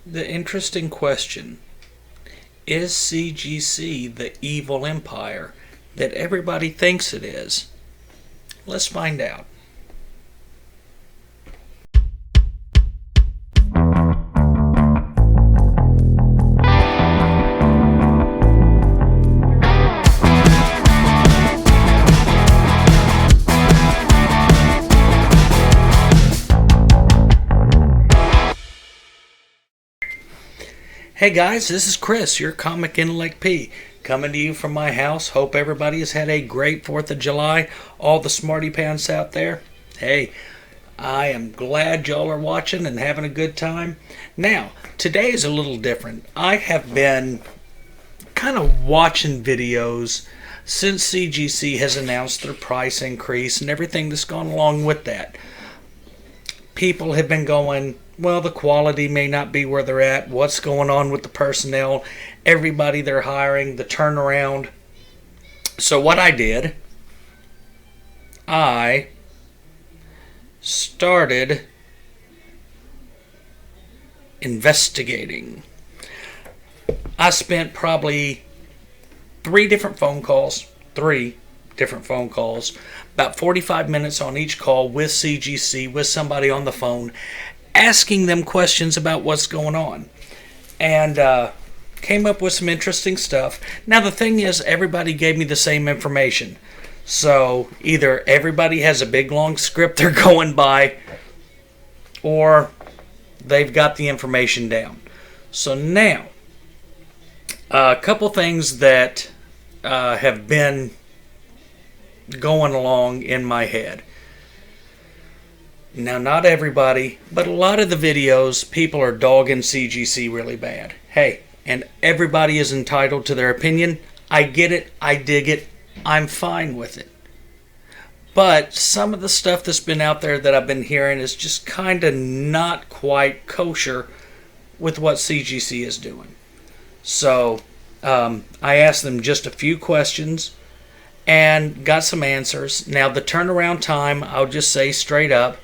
The interesting question: is CGC the evil empire that everybody thinks it is? Let's find out. Hey guys, this is Chris, your Comic Intellect P, coming to you from my house. Hope everybody has had a great 4th of July. All the smarty pants out there. Hey, I am glad y'all are watching and having a good time. Now, today is a little different. I have been kind of watching videos since CGC has announced their price increase and everything that's gone along with that. People have been going, well, the quality may not be where they're at. What's going on with the personnel? Everybody they're hiring, the turnaround. So what I did, I started investigating. I spent probably three different phone calls, about 45 minutes on each call with CGC, with somebody on the phone, asking them questions about what's going on. And came up with some interesting stuff. Now, the thing is, everybody gave me the same information. So either everybody has a big long script they're going by, or they've got the information down. So now, a couple things that have been going along in my head. Now, not everybody, but a lot of the videos, people are dogging CGC really bad. Hey, and everybody is entitled to their opinion. I get it. I dig it. I'm fine with it. But some of the stuff that's been out there that I've been hearing is just kind of not quite kosher with what CGC is doing. So, I asked them just a few questions and got some answers. Now, the turnaround time, I'll just say straight up,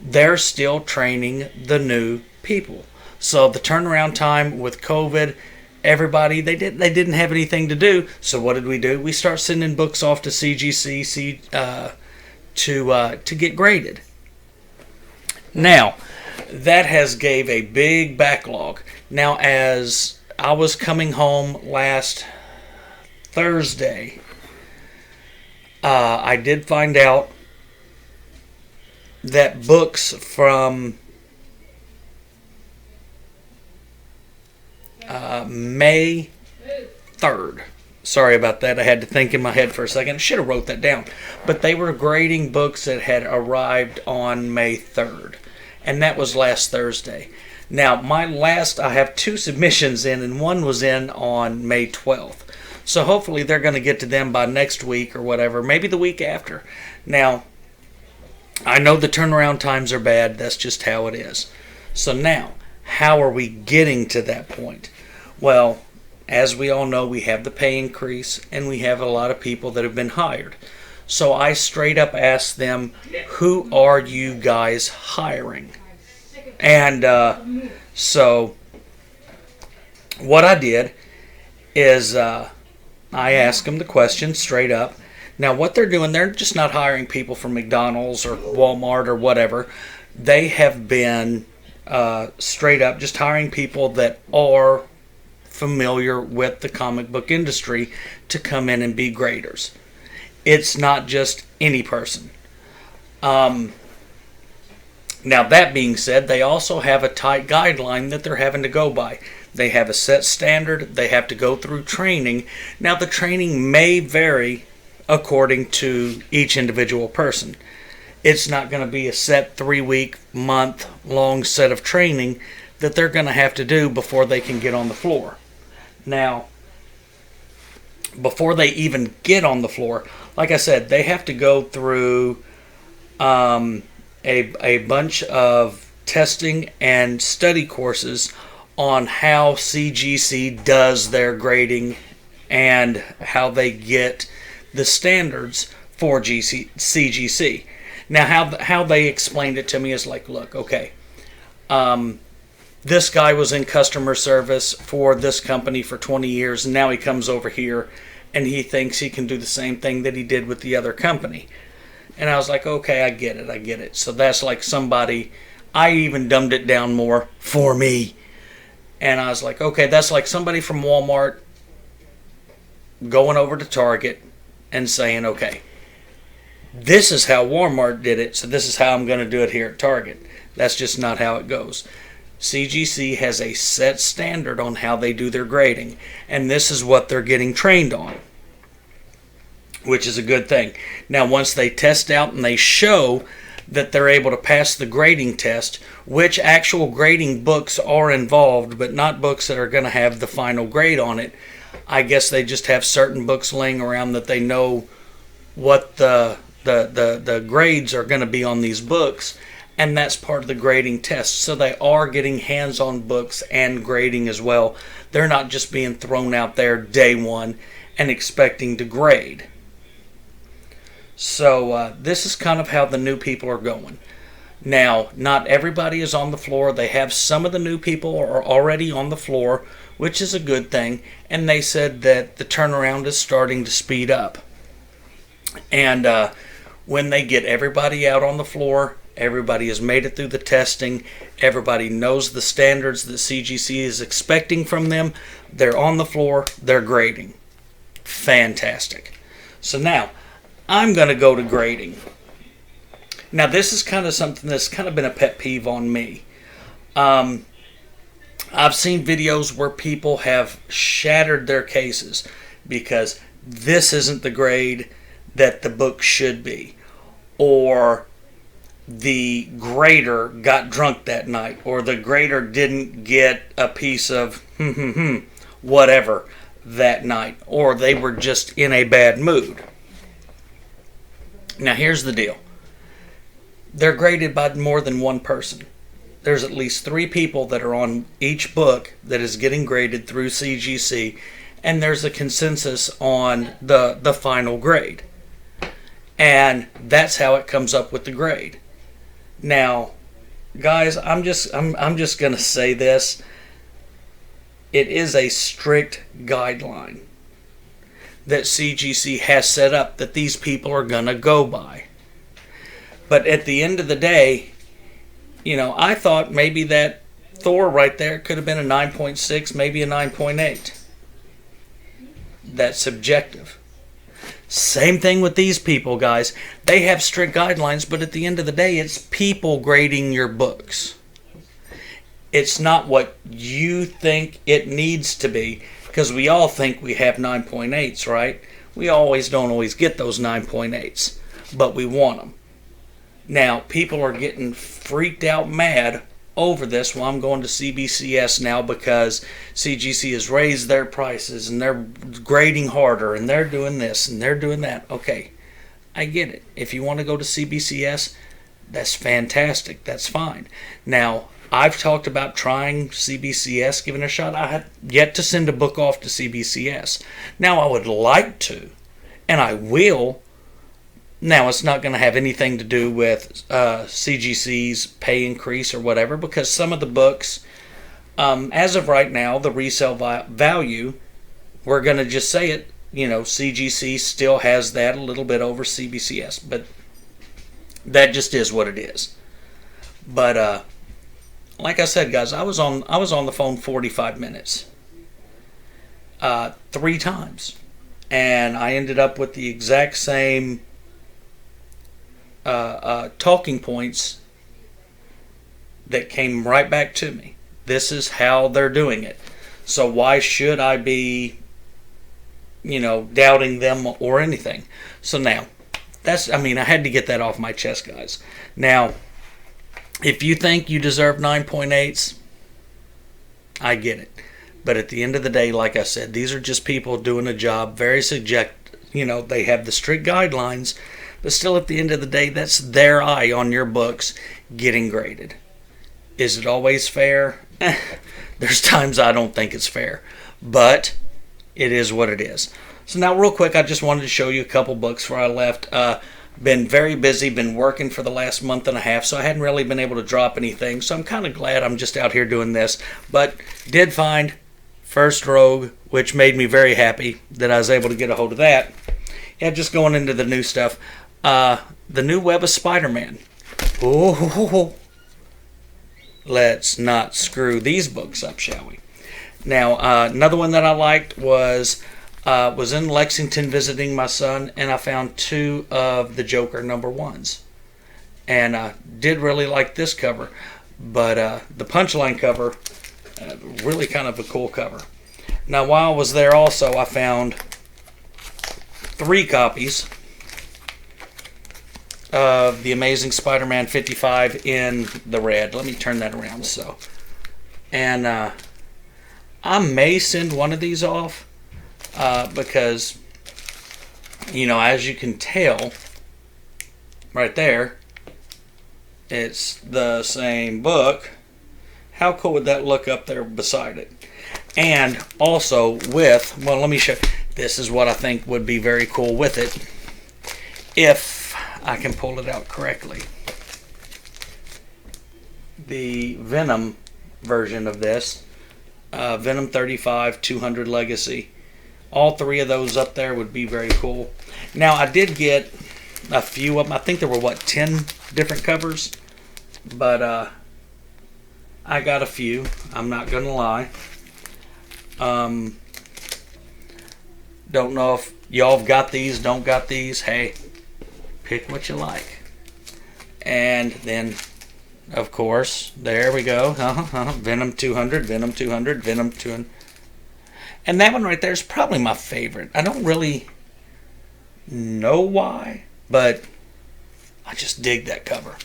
they're still training the new people. So the turnaround time with COVID, everybody, they didn't have anything to do. So what did we do? We start sending books off to CGC to get graded. Now, that has gave a big backlog. Now, as I was coming home last Thursday, I did find out that books from May 3rd. Sorry about that. I had to think in my head for a second. I should have wrote that down. But they were grading books that had arrived on May 3rd. And that was last Thursday. Now, I have 2 submissions in, and one was in on May 12th. So hopefully they're going to get to them by next week or whatever, maybe the week after. Now, I know the turnaround times are bad. That's just how it is. So now, how are we getting to that point? Well, as we all know, we have the pay increase, and we have a lot of people that have been hired. So I straight up asked them, who are you guys hiring? And so what I did is I asked them the question straight up. Now, what they're doing, they're just not hiring people from McDonald's or Walmart or whatever. They have been straight up just hiring people that are familiar with the comic book industry to come in and be graders. It's not just any person. Now, that being said, they also have a tight guideline that they're having to go by. They have a set standard. They have to go through training. Now, the training may vary according to each individual person. It's not going to be a set 3-week, month-long set of training that they're going to have to do before they can get on the floor. Now, before they even get on the floor, like I said, they have to go through a bunch of testing and study courses on how CGC does their grading and how they get the standards for CGC. Now, how they explained it to me is like, look, okay, this guy was in customer service for this company for 20 years, and now he comes over here and he thinks he can do the same thing that he did with the other company. And I was like, okay, I get it. So that's like somebody, I even dumbed it down more for me. And I was like, okay, that's like somebody from Walmart going over to Target and saying, okay, this is how Walmart did it, so this is how I'm going to do it here at Target. That's just not how it goes. CGC has a set standard on how they do their grading, and this is what they're getting trained on, which is a good thing. Now, once they test out and they show that they're able to pass the grading test, which actual grading books are involved, but not books that are going to have the final grade on it, I guess they just have certain books laying around that they know what the grades are going to be on these books, and that's part of the grading test. So they are getting hands-on books and grading as well. They're not just being thrown out there day one and expecting to grade. So this is kind of how the new people are going. Now, not everybody is on the floor. They have some of the new people are already on the floor, which is a good thing, and they said that the turnaround is starting to speed up. And when they get everybody out on the floor, everybody has made it through the testing, everybody knows the standards that CGC is expecting from them, they're on the floor, they're grading. Fantastic. So now, I'm going to go to grading. Now, this is kind of something that's kind of been a pet peeve on me. I've seen videos where people have shattered their cases because this isn't the grade that the book should be, or the grader got drunk that night, or the grader didn't get a piece of whatever that night, or they were just in a bad mood. Now, here's the deal. They're graded by more than one person. There's at least 3 people that are on each book that is getting graded through CGC, and there's a consensus on the final grade. And that's how it comes up with the grade. Now, guys, I'm just going to say this. It is a strict guideline that CGC has set up that these people are going to go by. But at the end of the day, you know, I thought maybe that Thor right there could have been a 9.6, maybe a 9.8. That's subjective. Same thing with these people, guys. They have strict guidelines, but at the end of the day, it's people grading your books. It's not what you think it needs to be, because we all think we have 9.8s, right? We don't always get those 9.8s, but we want them. Now, people are getting freaked out mad over this. Well, I'm going to CBCS now because CGC has raised their prices and they're grading harder and they're doing this and they're doing that. Okay, I get it. If you want to go to CBCS, that's fantastic. That's fine. Now, I've talked about trying CBCS, giving it a shot. I have yet to send a book off to CBCS. Now, I would like to, and I will. Now, it's not going to have anything to do with CGC's pay increase or whatever, because some of the books, as of right now, the resale value, we're going to just say it, you know, CGC still has that a little bit over CBCS, but that just is what it is. But like I said, guys, I was on the phone 45 minutes, 3 times, and I ended up with the exact same talking points that came right back to me. This is how they're doing it. So why should I be, you know, doubting them or anything? So now, I had to get that off my chest, guys. Now, if you think you deserve 9.8s, I get it. But at the end of the day, like I said, these are just people doing a job, very subjective. You know, they have the strict guidelines, but still at the end of the day, that's their eye on your books getting graded. Is it always fair? There's times I don't think it's fair, but it is what it is. So now real quick, I just wanted to show you a couple books before I left. Been very busy, been working for the last month and a half, so I hadn't really been able to drop anything. So I'm kind of glad I'm just out here doing this. But did find First Rogue, which made me very happy that I was able to get a hold of that. Yeah, just going into the new stuff. The new Web of Spider-Man. Oh, let's not screw these books up, shall we? Now, another one that I liked was in Lexington visiting my son, and I found 2 of the Joker #1s. And I did really like this cover, but the Punchline cover, really kind of a cool cover. Now, while I was there also, I found 3 copies of the Amazing Spider-Man 55 in the red. Let me turn that around so. And I may send one of these off because, you know, as you can tell right there, it's the same book. How cool would that look up there beside it? And also with, well, let me show. This is what I think would be very cool with it, if I can pull it out correctly. The Venom version of this, Venom 35, 200 Legacy. All 3 of those up there would be very cool. Now, I did get a few of them. I think there were, 10 different covers? But I got a few. I'm not going to lie. Don't know if y'all have got these, don't got these. Hey, pick what you like. And then, of course, there we go. Venom 200, Venom 200, Venom 200. And that one right there is probably my favorite. I don't really know why, but I just dig that cover.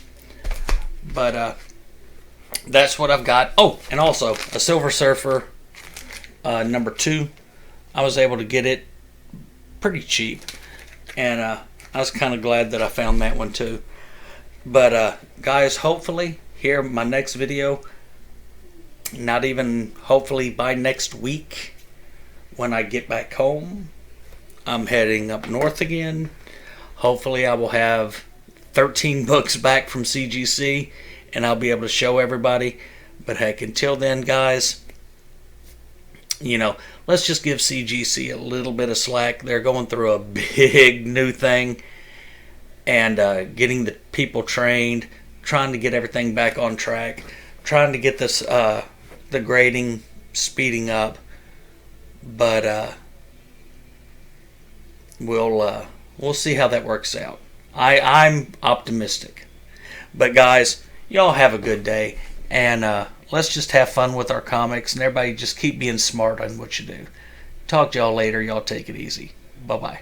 But that's what I've got. Oh, and also a Silver Surfer #2. I was able to get it pretty cheap, and I was kind of glad that I found that one too. But guys, hopefully here my next video, not even hopefully by next week when I get back home, I'm heading up north again. Hopefully I will have 13 books back from CGC and I'll be able to show everybody. But heck, until then, guys, you know, let's just give CGC a little bit of slack. They're going through a big new thing and getting the people trained, trying to get everything back on track, trying to get this the grading speeding up. But we'll see how that works out. I'm optimistic. But guys, y'all have a good day, and let's just have fun with our comics, and everybody just keep being smart on what you do. Talk to y'all later. Y'all take it easy. Bye-bye.